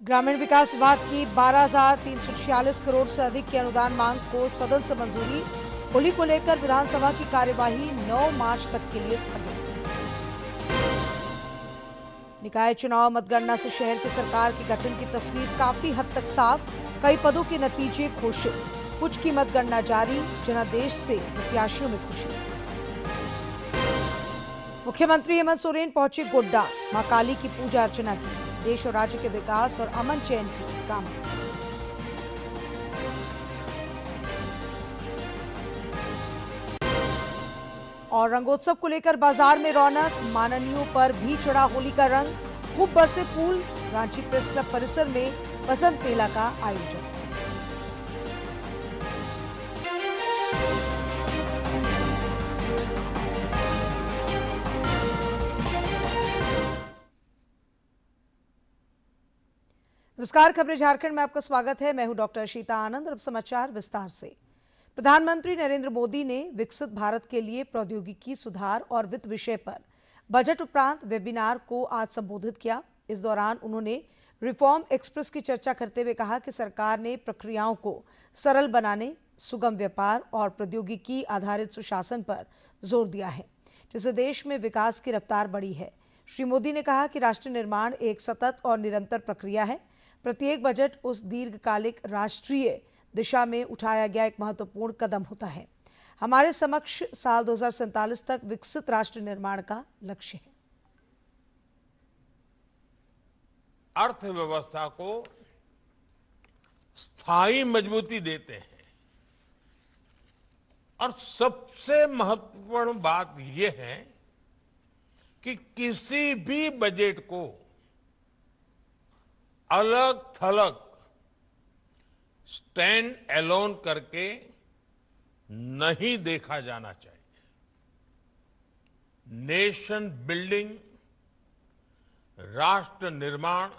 ग्रामीण विकास विभाग की 12,346 करोड़ से अधिक की अनुदान मांग को सदन से मंजूरी। होली को लेकर विधानसभा की कार्यवाही 9 मार्च तक के लिए स्थगित। निकाय चुनाव मतगणना से शहर की सरकार के गठन की तस्वीर काफी हद तक साफ। कई पदों के नतीजे घोषित, कुछ की मतगणना जारी। जनादेश से प्रत्याशियों में खुशी। मुख्यमंत्री हेमंत सोरेन पहुंचे गोड्डा, मां काली की पूजा अर्चना की। देश और राज्य के विकास और अमन चैन की कामना। और रंगोत्सव को लेकर बाजार में रौनक, माननीयों पर भी चढ़ा होली का रंग। खूब बरसे फूल। रांची प्रेस क्लब परिसर में बसंत मेला का आयोजन। नमस्कार, खबरें झारखंड में आपका स्वागत है। मैं हूं डॉक्टर शीता आनंद और अब समाचार विस्तार से। प्रधानमंत्री नरेंद्र मोदी ने विकसित भारत के लिए प्रौद्योगिकी सुधार और वित्त विषय पर बजट उपरांत वेबिनार को आज संबोधित किया। इस दौरान उन्होंने रिफॉर्म एक्सप्रेस की चर्चा करते हुए कहा कि सरकार ने प्रक्रियाओं को सरल बनाने, सुगम व्यापार और प्रौद्योगिकी आधारित सुशासन पर जोर दिया है, जिससे देश में विकास की रफ्तार बढ़ी है। श्री मोदी ने कहा कि राष्ट्र निर्माण एक सतत और निरंतर प्रक्रिया है। प्रत्येक बजट उस दीर्घकालिक राष्ट्रीय दिशा में उठाया गया एक महत्वपूर्ण कदम होता है। हमारे समक्ष साल 2047 तक विकसित राष्ट्र निर्माण का लक्ष्य है। अर्थव्यवस्था को स्थायी मजबूती देते हैं और सबसे महत्वपूर्ण बात यह है कि किसी भी बजट को अलग थलग स्टैंड अलोन करके नहीं देखा जाना चाहिए। नेशन बिल्डिंग, राष्ट्र निर्माण,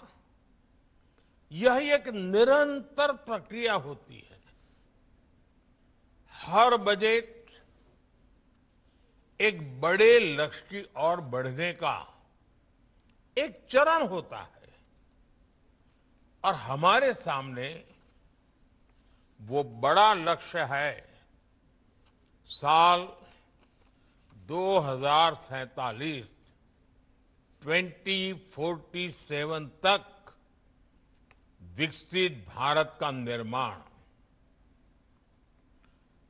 यह एक निरंतर प्रक्रिया होती है। हर बजट एक बड़े लक्ष्य की ओर बढ़ने का एक चरण होता है और हमारे सामने वो बड़ा लक्ष्य है साल 2047 2047 तक विकसित भारत का निर्माण।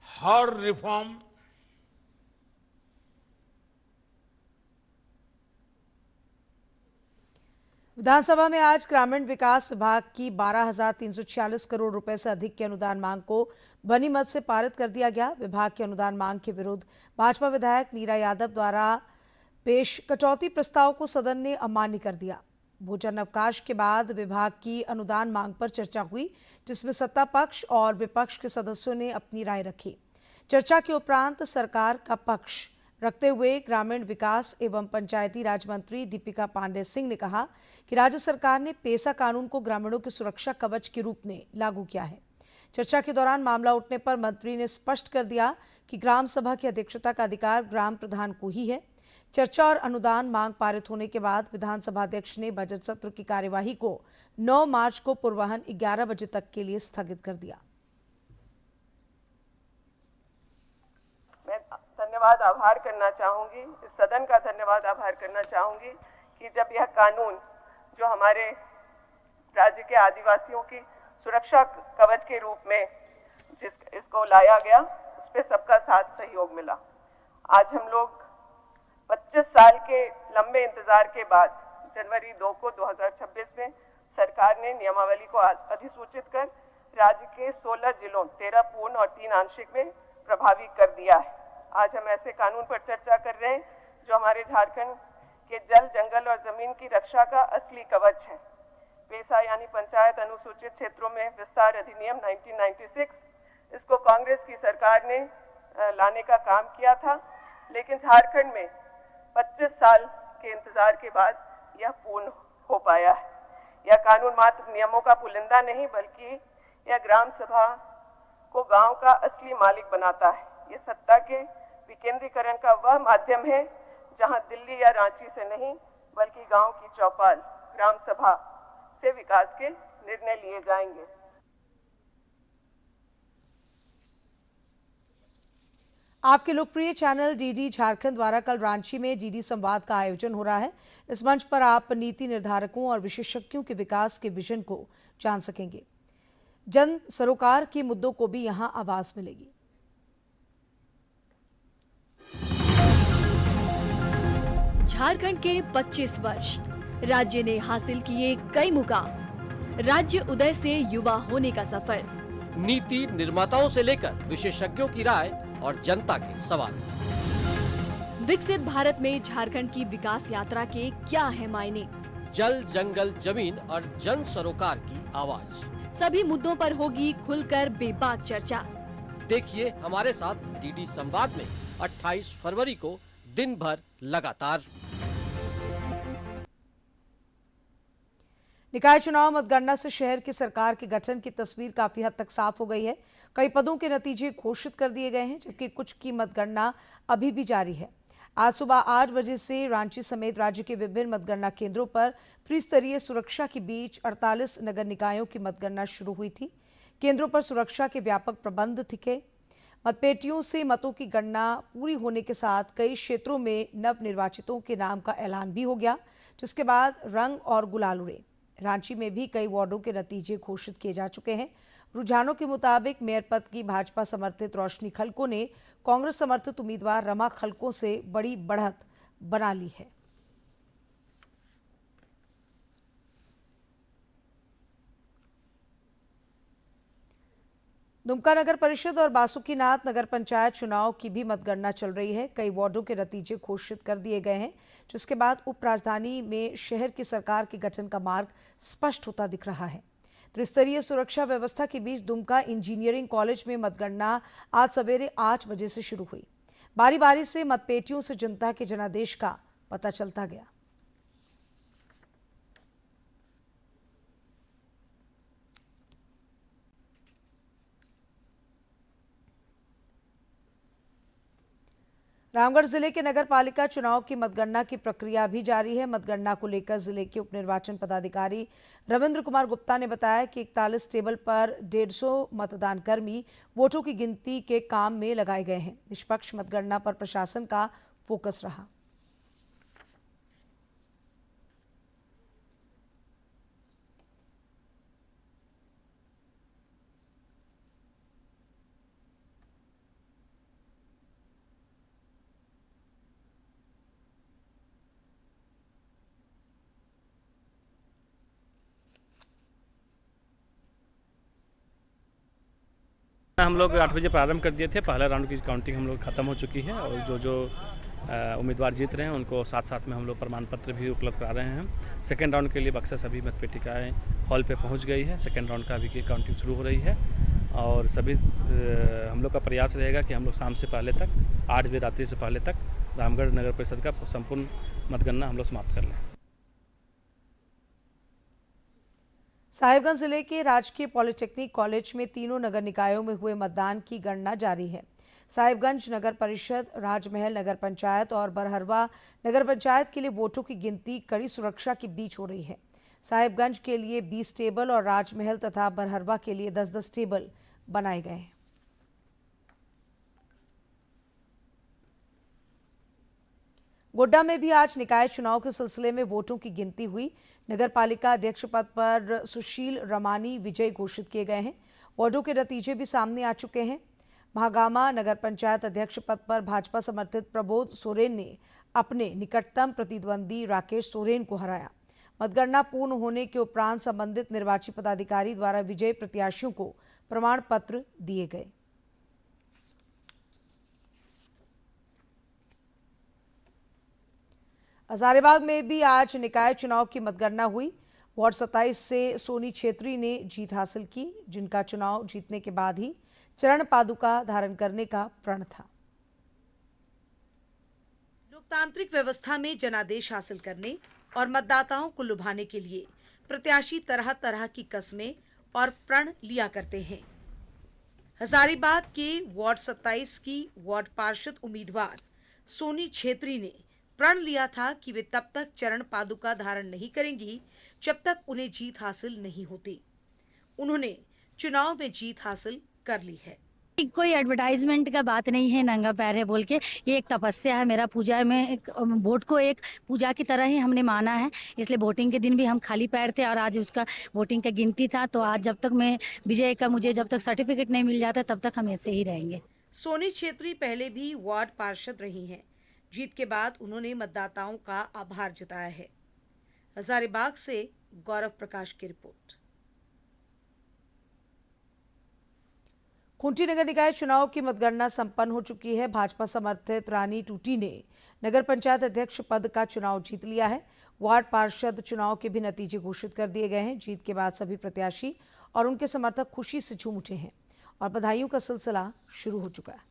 हर रिफॉर्म विधानसभा में आज ग्रामीण विकास विभाग की 12,346 करोड़ रुपए से अधिक की अनुदान मांग को ध्वनिमत से पारित कर दिया गया। विभाग की अनुदान मांग के विरुद्ध भाजपा विधायक नीरा यादव द्वारा पेश कटौती प्रस्ताव को सदन ने अमान्य कर दिया। भोजन अवकाश के बाद विभाग की अनुदान मांग पर चर्चा हुई, जिसमें सत्ता पक्ष और विपक्ष के सदस्यों ने अपनी राय रखी। चर्चा के उपरांत सरकार का पक्ष रखते हुए ग्रामीण विकास एवं पंचायती राज मंत्री दीपिका पांडे सिंह ने कहा कि राज्य सरकार ने पेसा कानून को ग्रामीणों की सुरक्षा कवच के रूप में लागू किया है। चर्चा के दौरान मामला उठने पर मंत्री ने स्पष्ट कर दिया कि ग्राम सभा की अध्यक्षता का अधिकार ग्राम प्रधान को ही है। चर्चा और अनुदान मांग पारित होने के बाद विधानसभा अध्यक्ष ने बजट सत्र की कार्यवाही को 9 मार्च को पूर्वाह्न 11 बजे तक के लिए स्थगित कर दिया। मैं धन्यवाद आभार करना चाहूंगी, इस सदन का धन्यवाद आभार करना चाहूंगी कि जब यह कानून जो हमारे राज्य के आदिवासियों की सुरक्षा कवच के रूप में इसको लाया गया, उस पर सबका साथ सहयोग मिला। आज हम लोग 25 साल के लंबे इंतजार के बाद जनवरी 2 को 2026 में सरकार ने नियमावली को अधिसूचित कर राज्य के 16 जिलों 13 पूर्ण और 3 आंशिक में प्रभावी कर दिया है। आज हम ऐसे कानून पर चर्चा कर रहे हैं जो हमारे झारखंड के जल, जंगल और जमीन की रक्षा का असली कवच है। पेसा यानी पंचायत अनुसूचित क्षेत्रों में विस्तार अधिनियम 1996, इसको कांग्रेस की सरकार ने लाने का काम किया था, लेकिन झारखंड में 25 साल के इंतजार के बाद यह पूर्ण हो पाया है। यह कानून मात्र नियमों का पुलिंदा नहीं, बल्कि यह ग्राम सभा को गांव का असली मालिक बनाता है। ये सत्ता के विकेंद्रीकरण का वह माध्यम है जहां दिल्ली या रांची से नहीं बल्कि गांव की चौपाल, ग्राम सभा से विकास के निर्णय लिए जाएंगे। आपके लोकप्रिय चैनल डीडी झारखंड द्वारा कल रांची में डीडी संवाद का आयोजन हो रहा है। इस मंच पर आप नीति निर्धारकों और विशेषज्ञों के विकास के विजन को जान सकेंगे। जन सरोकार के मुद्दों को भी यहां आवाज मिलेगी। झारखंड के 25 वर्ष, राज्य ने हासिल किए कई मुकाम, राज्य उदय से युवा होने का सफर, नीति निर्माताओं से लेकर विशेषज्ञों की राय और जनता के सवाल। विकसित भारत में झारखंड की विकास यात्रा के क्या है मायने? जल, जंगल, जमीन और जन सरोकार की आवाज। सभी मुद्दों पर होगी खुलकर बेबाक चर्चा। देखिए हमारे साथ डीडी संवाद में 28 फरवरी को दिन भर लगातार। निकाय चुनाव मतगणना से शहर की सरकार के गठन की तस्वीर काफी हद तक साफ हो गई है। कई पदों के नतीजे घोषित कर दिए गए हैं, जबकि कुछ की मतगणना अभी भी जारी है। आज सुबह 8 बजे से रांची समेत राज्य के विभिन्न मतगणना केंद्रों पर त्रिस्तरीय सुरक्षा के बीच 48 नगर निकायों की मतगणना शुरू हुई थी। केंद्रों पर सुरक्षा के व्यापक प्रबंध थे। मतपेटियों से मतों की गणना पूरी होने के साथ कई क्षेत्रों में नवनिर्वाचितों के नाम का ऐलान भी हो गया, जिसके बाद रंग और गुलाल उड़े। रांची में भी कई वार्डों के नतीजे घोषित किए जा चुके हैं। रुझानों के मुताबिक मेयर पद की भाजपा समर्थित रोशनी खलको ने कांग्रेस समर्थित उम्मीदवार रमा खलको से बड़ी बढ़त बना ली है। दुमका नगर परिषद और बासुकीनाथ नगर पंचायत चुनाव की भी मतगणना चल रही है। कई वार्डों के नतीजे घोषित कर दिए गए हैं, जिसके बाद उप राजधानी में शहर की सरकार के गठन का मार्ग स्पष्ट होता दिख रहा है। त्रिस्तरीय सुरक्षा व्यवस्था के बीच दुमका इंजीनियरिंग कॉलेज में मतगणना आज सवेरे 8 बजे से शुरू हुई। बारी बारी से मतपेटियों से जनता के जनादेश का पता चलता गया। रामगढ़ जिले के नगर पालिका चुनाव की मतगणना की प्रक्रिया भी जारी है। मतगणना को लेकर जिले के उप निर्वाचन पदाधिकारी रविंद्र कुमार गुप्ता ने बताया कि 41 टेबल पर 150 मतदान कर्मी वोटों की गिनती के काम में लगाए गए हैं। निष्पक्ष मतगणना पर प्रशासन का फोकस रहा। हम लोग 8 बजे प्रारंभ कर दिए थे। पहला राउंड की काउंटिंग हम लोग खत्म हो चुकी है और जो उम्मीदवार जीत रहे हैं उनको साथ साथ में हम लोग प्रमाण पत्र भी उपलब्ध करा रहे हैं। सेकेंड राउंड के लिए बक्सा सभी मतपेटिकाएँ हॉल पे पहुंच गई है। सेकेंड राउंड का अभी की काउंटिंग शुरू हो रही है और सभी हम लोग का प्रयास रहेगा कि हम लोग शाम से पहले तक 8 बजे रात्रि से पहले तक रामगढ़ नगर परिषद का संपूर्ण मतगणना हम लोग समाप्त कर लें। साहिबगंज जिले के राजकीय पॉलिटेक्निक कॉलेज में तीनों नगर निकायों में हुए मतदान की गणना जारी है। साहिबगंज नगर परिषद, राजमहल नगर पंचायत और बरहरवा नगर पंचायत के लिए वोटों की गिनती कड़ी सुरक्षा के बीच हो रही है। साहिबगंज के लिए 20 टेबल और राजमहल तथा बरहरवा के लिए 10-10 टेबल बनाए गए हैं। गोड्डा में भी आज निकाय चुनाव के सिलसिले में वोटों की गिनती हुई। नगर पालिका अध्यक्ष पद पर सुशील रमानी विजयी घोषित किए गए हैं। वार्डों के नतीजे भी सामने आ चुके हैं। महागामा नगर पंचायत अध्यक्ष पद पर भाजपा समर्थित प्रबोध सोरेन ने अपने निकटतम प्रतिद्वंदी राकेश सोरेन को हराया। मतगणना पूर्ण होने के उपरांत संबंधित निर्वाची पदाधिकारी द्वारा विजयी प्रत्याशियों को प्रमाण पत्र दिए गए। हजारीबाग में भी आज निकाय चुनाव की मतगणना हुई। वार्ड 27 से सोनी छेत्री ने जीत हासिल की, जिनका चुनाव जीतने के बाद ही चरण पादुका धारण करने का प्रण था। लोकतांत्रिक व्यवस्था में जनादेश हासिल करने और मतदाताओं को लुभाने के लिए प्रत्याशी तरह तरह की कस्में और प्रण लिया करते हैं। हजारीबाग के वार्ड 27 की वार्ड पार्षद उम्मीदवार सोनी छेत्री ने प्रण लिया था कि वे तब तक चरण पादुका धारण नहीं करेंगी जब तक उन्हें जीत हासिल नहीं होती। उन्होंने चुनाव में जीत हासिल कर ली है। कोई एडवर्टाइजमेंट का बात नहीं है, नंगा पैर है बोल के। ये एक तपस्या है मेरा, पूजा में एक वोट को एक पूजा की तरह ही हमने माना है। इसलिए वोटिंग के दिन भी हम खाली पैर थे और आज उसका वोटिंग का गिनती था। तो आज जब तक मैं विजय का मुझे जब तक सर्टिफिकेट नहीं मिल जाता तब तक हम ऐसे ही रहेंगे। सोनी छेत्री पहले भी वार्ड पार्षद रही हैं। जीत के बाद उन्होंने मतदाताओं का आभार जताया है। हजारीबाग से गौरव प्रकाश की रिपोर्ट। खूंटी नगर निकाय चुनाव की मतगणना संपन्न हो चुकी है। भाजपा समर्थित रानी टूटी ने नगर पंचायत अध्यक्ष पद का चुनाव जीत लिया है। वार्ड पार्षद चुनाव के भी नतीजे घोषित कर दिए गए हैं। जीत के बाद सभी प्रत्याशी और उनके समर्थक खुशी से झूम उठे हैं और बधाइयों का सिलसिला शुरू हो चुका है।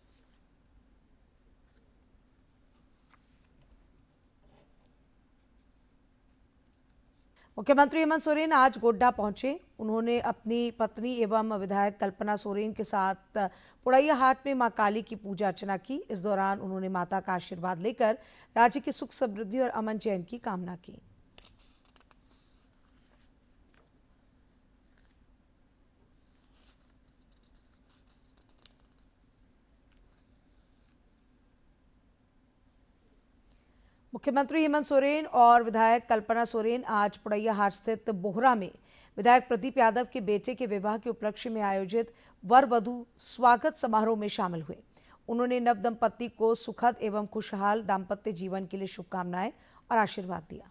मुख्यमंत्री हेमंत सोरेन आज गोड्डा पहुंचे। उन्होंने अपनी पत्नी एवं विधायक कल्पना सोरेन के साथ पुड़ैया हाट में मां काली की पूजा अर्चना की। इस दौरान उन्होंने माता का आशीर्वाद लेकर राज्य की सुख समृद्धि और अमन चैन की कामना की। मुख्यमंत्री हेमंत सोरेन और विधायक कल्पना सोरेन आज पुड़ैया हाट स्थित बोहरा में विधायक प्रदीप यादव के बेटे के विवाह के उपलक्ष्य में आयोजित वर वधू स्वागत समारोह में शामिल हुए। उन्होंने नव दंपत्ति को सुखद एवं खुशहाल दाम्पत्य जीवन के लिए शुभकामनाएं और आशीर्वाद दिया।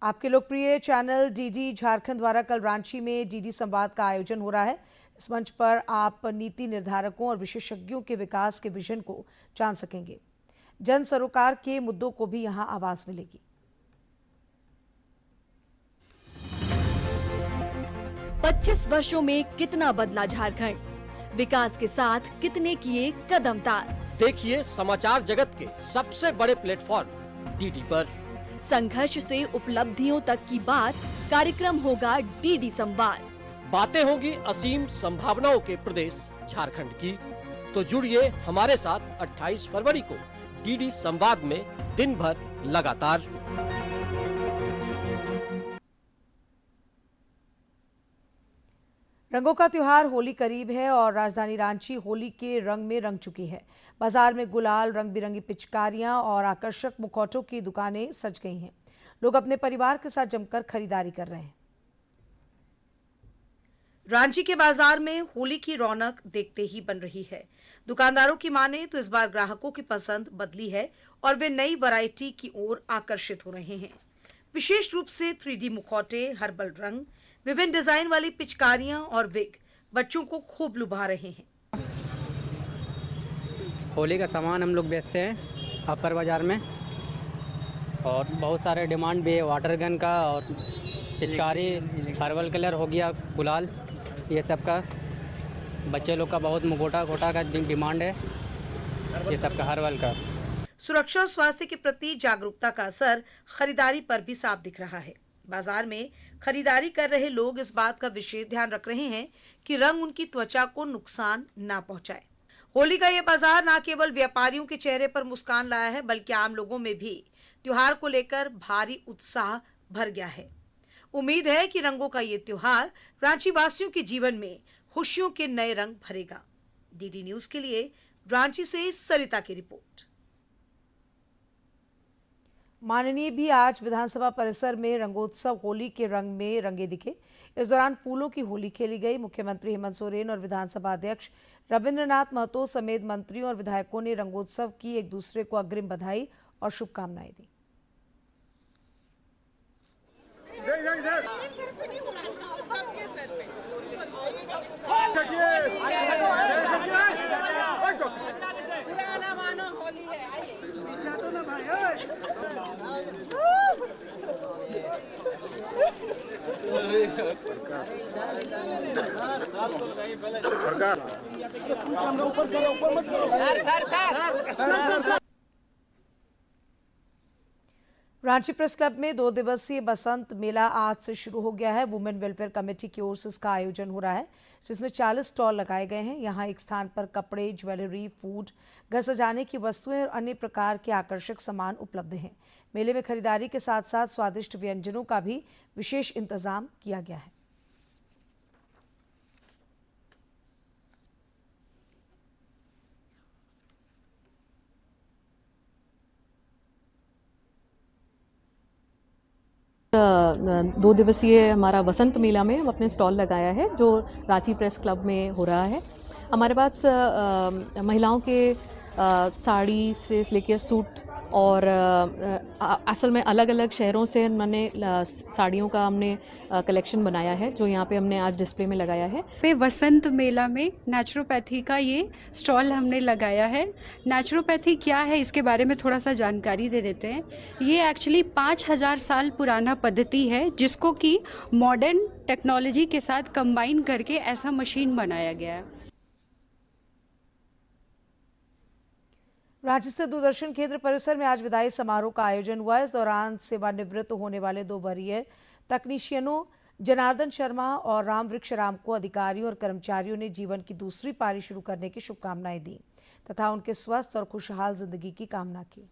आपके लोकप्रिय चैनल डीडी झारखंड द्वारा कल रांची में डीडी संवाद का आयोजन हो रहा है। इस मंच पर आप नीति निर्धारकों और विशेषज्ञों के विकास के विजन को जान सकेंगे। जन सरोकार के मुद्दों को भी यहां आवाज मिलेगी। पच्चीस वर्षों में कितना बदला झारखंड, विकास के साथ कितने किए कदम तार। देखिए समाचार जगत के सबसे बड़े प्लेटफॉर्म डीडी पर। संघर्ष से उपलब्धियों तक की बात, कार्यक्रम होगा डीडी संवाद। बातें होगी असीम संभावनाओं के प्रदेश झारखंड की। तो जुड़िए हमारे साथ 28 फरवरी को डीडी संवाद में दिन भर लगातार। रंगों का त्योहार होली करीब है और राजधानी रांची होली के रंग में रंग चुकी है। बाजार में गुलाल, रंग बिरंगी पिचकारियां और आकर्षक मुखौटों की दुकानें सज गई हैं। लोग अपने परिवार के साथ जमकर खरीदारी कर रहे हैं। रांची के बाजार में होली की रौनक देखते ही बन रही है। दुकानदारों की माने तो इस बार ग्राहकों की पसंद बदली है और वे नई वैरायटी की ओर आकर्षित हो रहे हैं। विशेष रूप से 3D मुखौटे, हर्बल रंग, विभिन्न डिजाइन वाली पिचकारियां और विग बच्चों को खूब लुभा रहे हैं। होली का सामान हम लोग बेचते हैं अपर बाजार में और बहुत सारे डिमांड भी है वाटर गन का और पिचकारी, हर्बल कलर हो गया, गुलाल, ये सब का बच्चे लोग का बहुत मुखौटा का डिमांड है, ये सब का हर्बल का। सुरक्षा और स्वास्थ्य के प्रति जागरूकता का असर खरीदारी पर भी साफ दिख रहा है। बाजार में खरीदारी कर रहे लोग इस बात का विशेष ध्यान रख रहे हैं कि रंग उनकी त्वचा को नुकसान ना पहुंचाए। होली का यह बाजार न केवल व्यापारियों के चेहरे पर मुस्कान लाया है, बल्कि आम लोगों में भी त्योहार को लेकर भारी उत्साह भर गया है। उम्मीद है कि रंगों का ये त्योहार रांची वासियों के जीवन में खुशियों के नए रंग भरेगा। डीडी न्यूज के लिए रांची से सरिता की रिपोर्ट। माननीय भी आज विधानसभा परिसर में रंगोत्सव होली के रंग में रंगे दिखे। इस दौरान फूलों की होली खेली गई। मुख्यमंत्री हेमंत सोरेन और विधानसभा अध्यक्ष रविंद्रनाथ महतो समेत मंत्रियों और विधायकों ने रंगोत्सव की एक दूसरे को अग्रिम बधाई और शुभकामनाएं दी। रांची प्रेस क्लब में 2 दिवसीय बसंत मेला आज से शुरू हो गया है। वुमेन वेलफेयर कमेटी की ओर से इसका आयोजन हो रहा है, जिसमें 40 स्टॉल लगाए गए हैं। यहाँ एक स्थान पर कपड़े, ज्वेलरी, फूड, घर सजाने की वस्तुएं और अन्य प्रकार के आकर्षक सामान उपलब्ध हैं। मेले में खरीदारी के साथ साथ स्वादिष्ट व्यंजनों का भी विशेष इंतजाम किया गया है। दो दिवसीय हमारा वसंत मेला में हम अपने स्टॉल लगाया है, जो रांची प्रेस क्लब में हो रहा है। हमारे पास महिलाओं के साड़ी से लेकर सूट और असल में अलग अलग शहरों से मैंने साड़ियों का हमने कलेक्शन बनाया है, जो यहाँ पे हमने आज डिस्प्ले में लगाया है। पे वसंत मेला में नेचुरोपैथी का ये स्टॉल हमने लगाया है। नेचुरोपैथी क्या है, इसके बारे में थोड़ा सा जानकारी दे देते हैं। ये एक्चुअली 5000 साल पुराना पद्धति है, जिसको कि मॉडर्न टेक्नोलॉजी के साथ कंबाइन करके ऐसा मशीन बनाया गया है। रांची स्थित दूरदर्शन केंद्र परिसर में आज विदाई समारोह का आयोजन हुआ। इस दौरान सेवानिवृत्त होने वाले 2 वरीय तकनीशियनों जनार्दन शर्मा और राम वृक्ष राम को अधिकारियों और कर्मचारियों ने जीवन की दूसरी पारी शुरू करने की शुभकामनाएं दी तथा उनके स्वस्थ और खुशहाल जिंदगी की कामना की।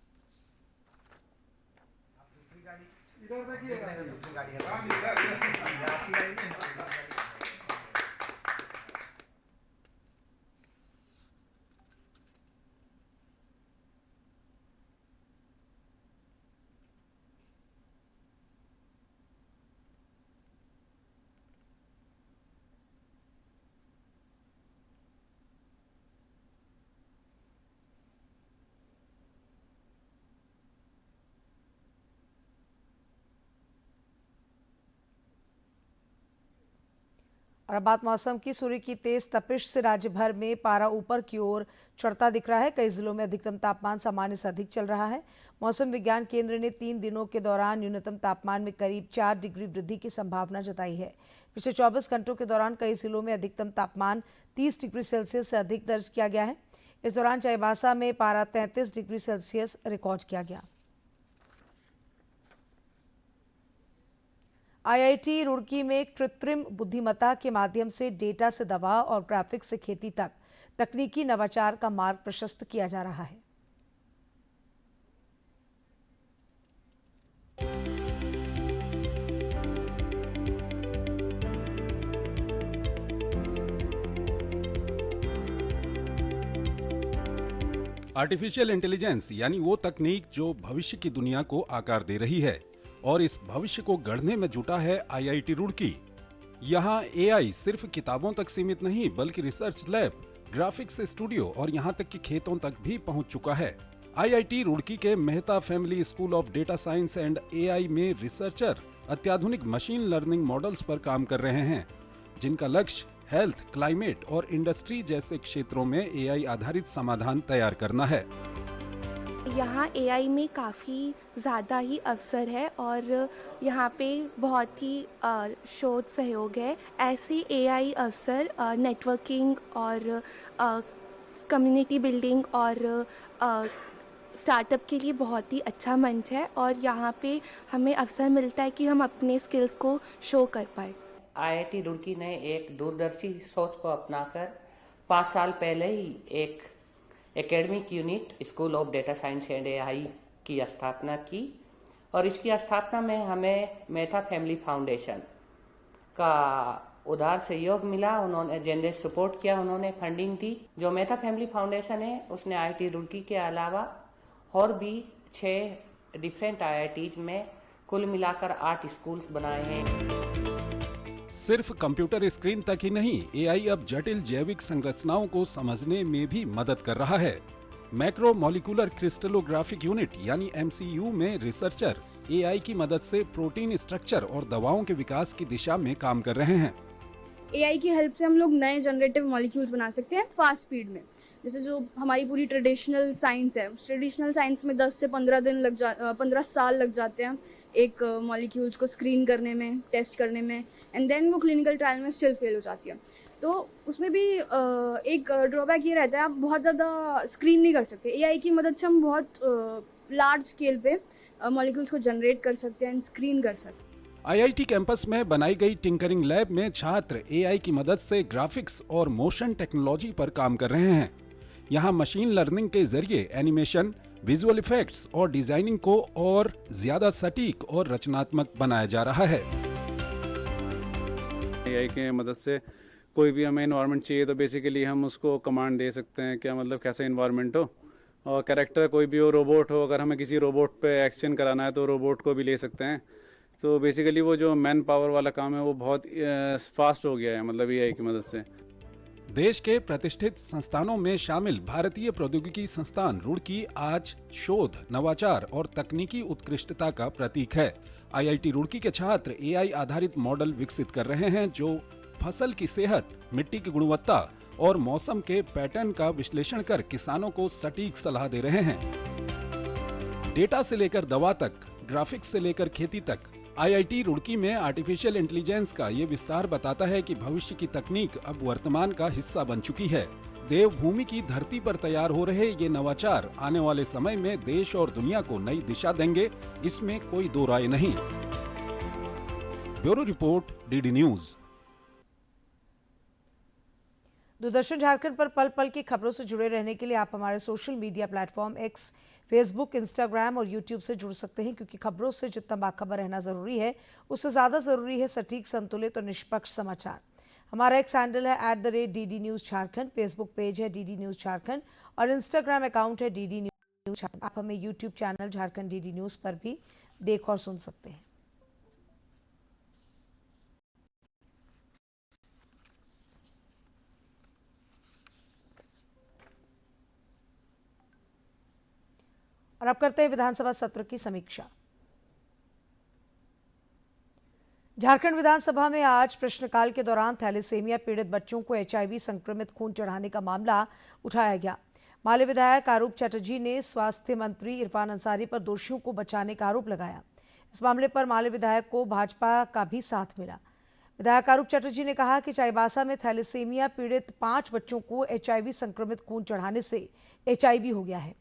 और अब बात मौसम की। सूर्य की तेज तपिश से राज्य भर में पारा ऊपर की ओर चढ़ता दिख रहा है। कई जिलों में अधिकतम तापमान सामान्य से अधिक चल रहा है। मौसम विज्ञान केंद्र ने 3 दिनों के दौरान न्यूनतम तापमान में करीब 4 डिग्री वृद्धि की संभावना जताई है। पिछले 24 घंटों के दौरान कई जिलों में अधिकतम तापमान 30 डिग्री सेल्सियस से अधिक दर्ज किया गया है। इस दौरान चाईबासा में पारा 33 डिग्री सेल्सियस रिकॉर्ड किया गया। आईआईटी रुड़की में कृत्रिम बुद्धिमत्ता के माध्यम से डेटा से दवा और ग्राफिक्स से खेती तक तकनीकी नवाचार का मार्ग प्रशस्त किया जा रहा है। आर्टिफिशियल इंटेलिजेंस यानी वो तकनीक जो भविष्य की दुनिया को आकार दे रही है, और इस भविष्य को गढ़ने में जुटा है आईआईटी रुड़की। यहाँ एआई सिर्फ किताबों तक सीमित नहीं, बल्कि रिसर्च लैब, ग्राफिक्स स्टूडियो और यहाँ तक कि खेतों तक भी पहुँच चुका है। आईआईटी रुड़की के Mehta family school of data science and AI में रिसर्चर अत्याधुनिक मशीन लर्निंग मॉडल्स पर काम कर रहे हैं, जिनका लक्ष्य हेल्थ, क्लाइमेट और इंडस्ट्री जैसे क्षेत्रों में एआई आधारित समाधान तैयार करना है। यहाँ एआई में काफ़ी ज़्यादा ही अवसर है और यहाँ पे बहुत ही शोध सहयोग है। ऐसे एआई अवसर नेटवर्किंग और कम्युनिटी बिल्डिंग और स्टार्टअप के लिए बहुत ही अच्छा मंच है और यहाँ पे हमें अवसर मिलता है कि हम अपने स्किल्स को शो कर पाए। आईआईटी रुड़की ने एक दूरदर्शी सोच को अपनाकर 5 साल पहले ही एक academic unit school of data science and AI की स्थापना की और इसकी स्थापना में हमें मेहता फैमिली फाउंडेशन का उदार सहयोग मिला। उन्होंने जनरल सपोर्ट किया, उन्होंने फंडिंग दी। जो मेहता फैमिली फाउंडेशन है उसने आईआईटी रुड़की के अलावा और भी 6 डिफरेंट आईआईटीज में कुल मिलाकर 8 स्कूल्स बनाए हैं। सिर्फ कंप्यूटर स्क्रीन तक ही नहीं, एआई अब जटिल जैविक संरचनाओं को समझने में भी मदद कर रहा है। मैक्रो मॉलिक्यूलर क्रिस्टलोग्राफिक यूनिट यानी एमसीयू में रिसर्चर एआई की मदद से प्रोटीन स्ट्रक्चर और दवाओं के विकास की दिशा में काम कर रहे हैं। एआई की हेल्प से हम लोग नए जनरेटिव मॉलिक्यूल्स बना सकते हैं फास्ट स्पीड में। जैसे जो हमारी पूरी ट्रेडिशनल साइंस है, ट्रेडिशनल साइंस में 10 से 15 साल लग जाते हैं एक मॉलिक्यूल्स को स्क्रीन करने में, टेस्ट करने में, एंड देन वो क्लिनिकल ट्रायल में स्टिल फेल हो जाती है। तो उसमें भी एक ड्रॉबैक ये रहता है, आप बहुत ज़्यादा स्क्रीन नहीं कर सकते। एआई की मदद से हम बहुत लार्ज स्केल पे मॉलिक्यूल्स को जनरेट कर सकते हैं एंड स्क्रीन कर सकते हैं। आईआईटी कैंपस में बनाई गई टिंकरिंग लैब में छात्र एआई की मदद से ग्राफिक्स और मोशन टेक्नोलॉजी पर काम कर रहे हैं। यहाँ मशीन लर्निंग के जरिए एनिमेशन, विजुअल इफेक्ट्स और डिजाइनिंग को और ज्यादा सटीक और रचनात्मक बनाया जा रहा है। एआई की मदद से कोई भी हमें इन्वायरमेंट चाहिए तो बेसिकली हम उसको कमांड दे सकते हैं, क्या मतलब कैसा इन्वायरमेंट हो, और कैरेक्टर कोई भी हो, रोबोट हो, अगर हमें किसी रोबोट पे एक्शन कराना है तो रोबोट को भी ले सकते हैं। तो बेसिकली वो जो मैन पावर वाला काम है वो बहुत फास्ट हो गया है, मतलब एआई की मदद से। देश के प्रतिष्ठित संस्थानों में शामिल भारतीय प्रौद्योगिकी संस्थान रुड़की आज शोध, नवाचार और तकनीकी उत्कृष्टता का प्रतीक है। आईआईटी रुड़की के छात्र एआई आधारित मॉडल विकसित कर रहे हैं जो फसल की सेहत, मिट्टी की गुणवत्ता और मौसम के पैटर्न का विश्लेषण कर किसानों को सटीक सलाह दे रहे हैं। डेटा से लेकर दवा तक, ग्राफिक्स से लेकर खेती तक, आईआईटी रुड़की में आर्टिफिशियल इंटेलिजेंस का ये विस्तार बताता है कि भविष्य की तकनीक अब वर्तमान का हिस्सा बन चुकी है। देवभूमि की धरती पर तैयार हो रहे ये नवाचार आने वाले समय में देश और दुनिया को नई दिशा देंगे, इसमें कोई दो राय नहीं। Bureau report, DD news. Doordarshan Jharkhand पर पल पल की खबरों से जुड़े रहने के लिए आप हमारे social media platform x, Facebook, Instagram और यूट्यूब से जुड़ सकते हैं, क्योंकि खबरों से जितना बाखबर रहना जरूरी है उससे ज़्यादा ज़रूरी है सटीक, संतुलित और निष्पक्ष समाचार। हमारा एक्स हैंडल है @DD News Jharkhand, Facebook page है DD News झारखंड और इंस्टाग्राम अकाउंट है DD News झारखंड। आप हमें YouTube channel Jharkhand DD News पर भी देख और सुन सकते हैं। और अब करते हैं विधानसभा सत्र की समीक्षा। झारखंड विधानसभा में आज प्रश्नकाल के दौरान थैलेसीमिया पीड़ित बच्चों को HIV संक्रमित खून चढ़ाने का मामला उठाया गया। माले विधायक आरूप चटर्जी ने स्वास्थ्य मंत्री इरफान अंसारी पर दोषियों को बचाने का आरोप लगाया। इस मामले पर माले विधायक को भाजपा का भी साथ मिला। विधायक आरूप चटर्जी ने कहा कि चाईबासा में थैलेसीमिया पीड़ित 5 बच्चों को HIV संक्रमित खून चढ़ाने से HIV हो गया है।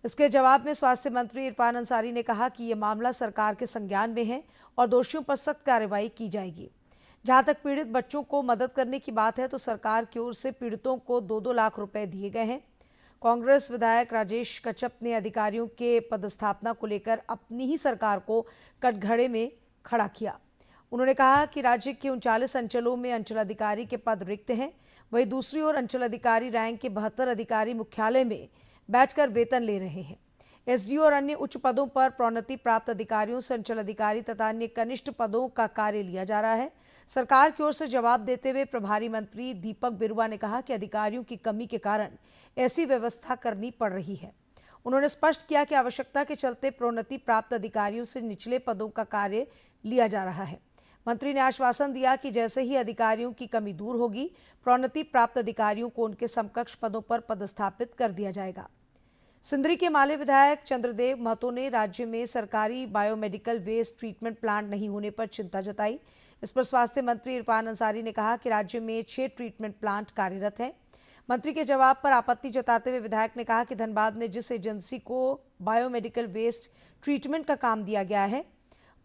इसके जवाब में स्वास्थ्य मंत्री इरफान अंसारी ने कहा कि ये मामला सरकार के संज्ञान में है और दोषियों पर सख्त कार्रवाई की जाएगी। जहां तक पीड़ित बच्चों को मदद करने की बात है तो सरकार की ओर से पीड़ितों को 2-2 लाख रुपए दिए गए हैं। कांग्रेस विधायक राजेश कच्छप ने अधिकारियों के पदस्थापना को लेकर अपनी ही सरकार को कटघरे में खड़ा किया। उन्होंने कहा कि राज्य के 39 अंचलों में अंचलाधिकारी के पद रिक्त हैं, वहीं दूसरी ओर अंचलाधिकारी रैंक के 72 अधिकारी मुख्यालय में बैठकर वेतन ले रहे हैं। एसडीओ और अन्य उच्च पदों पर प्रोन्नति प्राप्त अधिकारियों से अंचलाधिकारी तथा अन्य कनिष्ठ पदों का कार्य लिया जा रहा है। सरकार की ओर से जवाब देते हुए प्रभारी मंत्री दीपक बिरुवा ने कहा कि अधिकारियों की कमी के कारण ऐसी व्यवस्था करनी पड़ रही है। उन्होंने स्पष्ट किया कि आवश्यकता के चलते प्रोन्नति प्राप्त अधिकारियों से निचले पदों का कार्य लिया जा रहा है। मंत्री ने आश्वासन दिया कि जैसे ही अधिकारियों की कमी दूर होगी, प्रोन्नति प्राप्त अधिकारियों को उनके समकक्ष पदों पर पदस्थापित कर दिया जाएगा। सिंदरी के माले विधायक चंद्रदेव महतो ने राज्य में सरकारी बायोमेडिकल वेस्ट ट्रीटमेंट प्लांट नहीं होने पर चिंता जताई। इस पर स्वास्थ्य मंत्री इरफान अंसारी ने कहा कि राज्य में 6 ट्रीटमेंट प्लांट कार्यरत हैं। मंत्री के जवाब पर आपत्ति जताते हुए विधायक ने कहा कि धनबाद में जिस एजेंसी को बायोमेडिकल वेस्ट ट्रीटमेंट का काम दिया गया है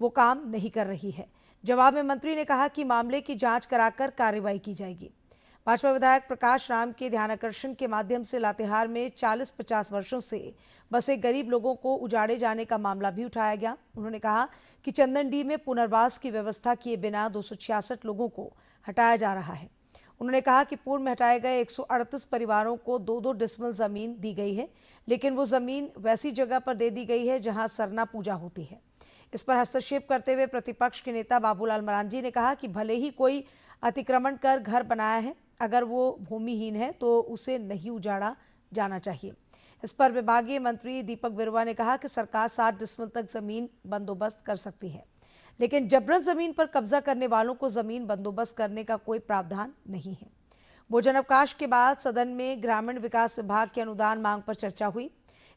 वो काम नहीं कर रही है। जवाब में मंत्री ने कहा कि मामले की जांच कराकर कार्रवाई की जाएगी। भाजपा विधायक प्रकाश राम के ध्यानाकर्षण के माध्यम से लातेहार में 40-50 वर्षों से बसे गरीब लोगों को उजाड़े जाने का मामला भी उठाया गया। उन्होंने कहा कि चंदनडी में पुनर्वास की व्यवस्था किए बिना 266 लोगों को हटाया जा रहा है। उन्होंने कहा कि पूर्व में हटाए गए 138 परिवारों को 2-2 डिसमिल जमीन दी गई है, लेकिन वो जमीन वैसी जगह पर दे दी गई है जहां सरना पूजा होती है। इस पर हस्तक्षेप करते हुए प्रतिपक्ष के नेता बाबूलाल मरांडी ने कहा कि भले ही कोई अतिक्रमण कर घर बनाया है, अगर वो भूमिहीन है तो उसे नहीं उजाड़ा जाना चाहिए। इस पर विभागीय मंत्री दीपक बिरुवा ने कहा कि सरकार 60 डिसमिल तक जमीन बंदोबस्त कर सकती है, लेकिन जबरन जमीन पर कब्जा करने वालों को जमीन बंदोबस्त करने का कोई प्रावधान नहीं है। भोजन अवकाश के बाद सदन में ग्रामीण विकास विभाग के अनुदान मांग पर चर्चा हुई।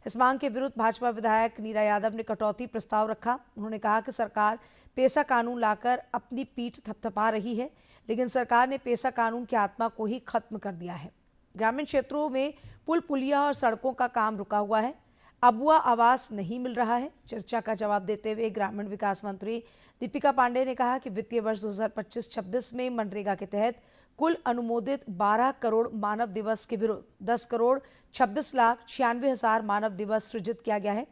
इस मांग के विरुद्ध भाजपा विधायक नीरा यादव ने कटौती प्रस्ताव रखा। उन्होंने कहा कि सरकार पेसा कानून लाकर अपनी पीठ थपथपा रही है, लेकिन सरकार ने पेसा कानून की आत्मा को ही खत्म कर दिया है। ग्रामीण क्षेत्रों में पुल पुलिया और सड़कों का काम रुका हुआ है। अबुआ आवास नहीं मिल रहा है। चर्चा का जवाब देते हुए ग्रामीण विकास मंत्री दीपिका पांडे ने कहा कि वित्तीय वर्ष 2025-26 में मनरेगा के तहत कुल अनुमोदित 12 करोड़ मानव दिवस के विरुद्ध 10 करोड़ 26,96,000 मानव दिवस सृजित किया गया है।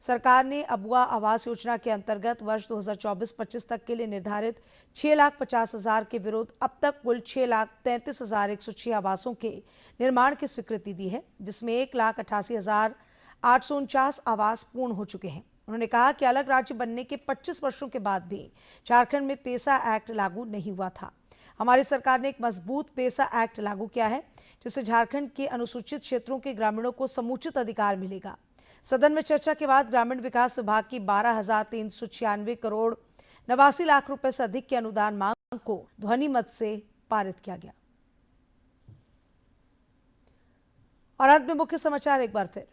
सरकार ने अबुआ आवास योजना के अंतर्गत वर्ष 2024-25 तक के लिए निर्धारित 6,50,000 के विरुद्ध अब तक कुल 6,33,106 आवासों के निर्माण की स्वीकृति दी है, जिसमें 1,88,849 आवास पूर्ण हो चुके हैं। उन्होंने कहा कि अलग राज्य बनने के 25 वर्षों के बाद भी झारखंड में पेसा एक्ट लागू नहीं हुआ था। हमारी सरकार ने एक मजबूत पेसा एक्ट लागू किया है, जिससे झारखंड के अनुसूचित क्षेत्रों के ग्रामीणों को समुचित अधिकार मिलेगा। सदन में चर्चा के बाद ग्रामीण विकास विभाग की 12,396 करोड़ 89 लाख रुपए से अधिक की अनुदान मांग को ध्वनि मत से पारित किया गया। और अंत में मुख्य समाचार एक बार फिर।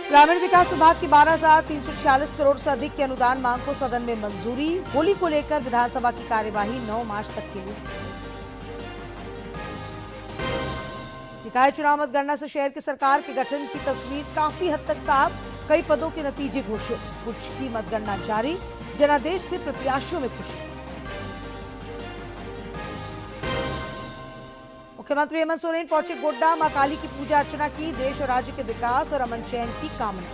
ग्रामीण विकास विभाग की 12,346 करोड़ से अधिक के अनुदान मांग को सदन में मंजूरी। होली को लेकर विधानसभा की कार्यवाही 9 मार्च तक के लिए स्थगित। निकाय चुनाव मतगणना से शहर की सरकार के गठन की तस्वीर काफी हद तक साफ। कई पदों के नतीजे घोषित, कुछ की मतगणना जारी। जनादेश से प्रत्याशियों में खुशी। मुख्यमंत्री हेमंत सोरेन पहुंचे गोड्डा। मां काली की पूजा अर्चना की। देश और राज्य के विकास और अमन चैन की कामना।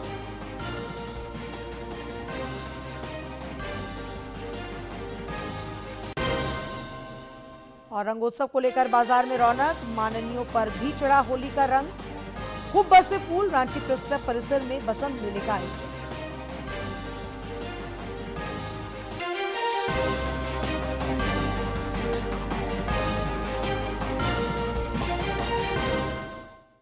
और रंगोत्सव को लेकर बाजार में रौनक। माननीयों पर भी चढ़ा होली का रंग। खूब बरसे फूल। रांची प्रेस क्लब परिसर में बसंत मेले का आयोजन।